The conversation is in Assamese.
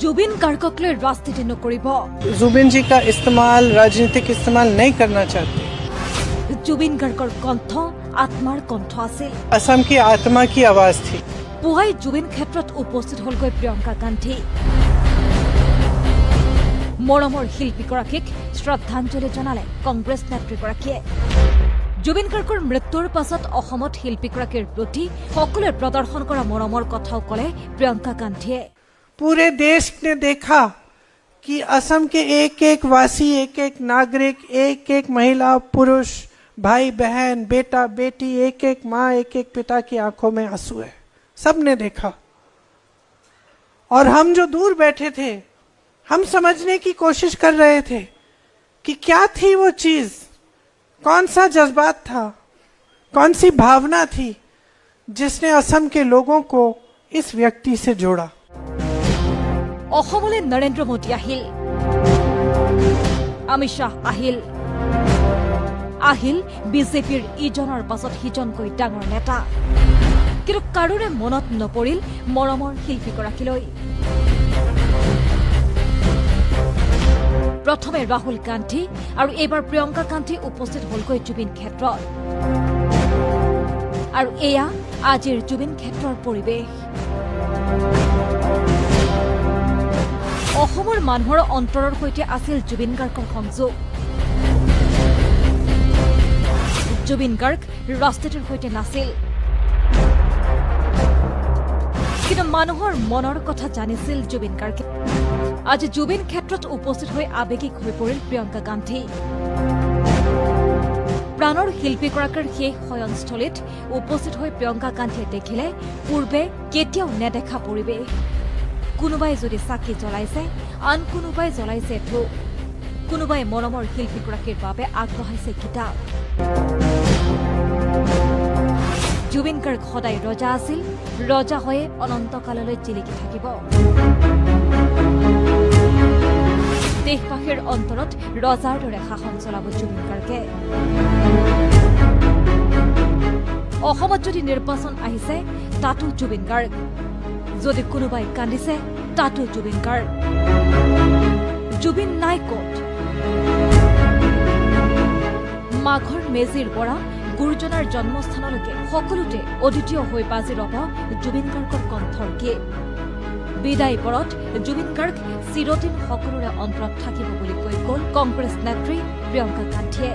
जुबिन गार्गक ले राजनीति नकरिब। जुबिन जी का इस्तेमाल राजनीतिक इस्तेमाल नहीं करना चाहते। जुबिन गार्गर कण्ठ आत्मार कण्ठ आसिल। असम की आत्मा की आवाज थी। पुहाई जुबिन क्षेत्रत उपस्थित हलगৈ प्रियंका गांधी। मरমৰ শিল্পীগৰাকীক শ্ৰদ্ধাঞ্জলি জনালে কংগ্ৰেছ নেত্ৰীগৰাকীয়ে। जुबिन गार्गर मृत्युर पाছত অসমত শিল্পীগৰাকীৰ প্ৰতি সকলোৱে প্ৰদৰ্শন কৰা মৰমৰ কথাও কলে प्रियंका गांधीয়ে। पूरे देश ने देखा कि असम के एक एक वासी, एक एक नागरिक, एक एक महिला, पुरुष, भाई बहन, बेटा बेटी, एक एक माँ, एक एक पिता की आंखों में आंसू है। सबने देखा। और हम जो दूर बैठे थे, हम समझने की कोशिश कर रहे थे कि क्या थी वो चीज, कौन सा जज्बात था, कौन सी भावना थी जिसने असम के लोगों को इस व्यक्ति से जोड़ा। অসমলৈ নৰেন্দ্ৰ মোদী আহিল, অমিত শ্বাহ আহিল বিজেপিৰ ইজনৰ পাছত সিজনকৈ ডাঙৰ নেতা। কিন্তু কাৰোৰে মনত নপৰিল মৰমৰ শিল্পীগৰাকীলৈ। প্ৰথমে ৰাহুল গান্ধী আৰু এইবাৰ প্ৰিয়ংকা গান্ধী উপস্থিত হলগৈ জুবিন ক্ষেত্ৰত। আৰু এয়া আজিৰ জুবিন ক্ষেত্ৰৰ পৰিৱেশ। অসমৰ মানুহৰ অন্তৰৰ সৈতে আছিল জুবিন গাৰ্গৰ সংযোগ। জুবিন গাৰ্গ ৰাজনীতিৰ সৈতে নাছিল, কিন্তু মানুহৰ মনৰ কথা জানিছিল জুবিন গাৰ্গে। আজি জুবিন ক্ষেত্ৰত উপস্থিত হৈ আৱেগিক হৈ পৰিল প্ৰিয়ংকা গান্ধী। প্ৰাণৰ শিল্পীগৰাকীৰ শেষ শয়নস্থলীত উপস্থিত হৈ প্ৰিয়ংকা গান্ধীয়ে দেখিলে পূৰ্বে কেতিয়াও নেদেখা পৰিৱেশ। কোনোবাই যদি চাকি জ্বলাইছে, আন কোনোবাই জ্বলাইছে ধূপ, কোনোবাই মৰমৰ শিল্পীগৰাকীৰ বাবে আগবঢ়াইছে কিতাপ। জুবিন গাৰ্গ সদায় ৰজা আছিল, ৰজা হৈয়ে অনন্তকাললৈ জিলিকি থাকিব। দেশবাসীৰ অন্তৰত ৰজাৰ দৰে শাসন চলাব জুবিন গাৰ্গে। অসমত যদি নিৰ্বাচন আহিছে, তাতো জুবিন গাৰ্গ। যদি কোনোবাই কান্দিছে, তাতো জুবিন গাৰ্গ। জুবিন নাই ক'ত? মাঘৰ মেজিৰ পৰা গুৰুজনাৰ জন্মস্থানলৈকে সকলোতে অদ্বিতীয় হৈ বাজি ৰব জুবিন গাৰ্গৰ কণ্ঠৰ গীত। বিদায় পৰত জুবিন গাৰ্গ চিৰদিন সকলোৰে অন্তৰত থাকিব বুলি কৈ গ'ল কংগ্ৰেছ নেত্ৰী প্ৰিয়ংকা গান্ধীয়ে।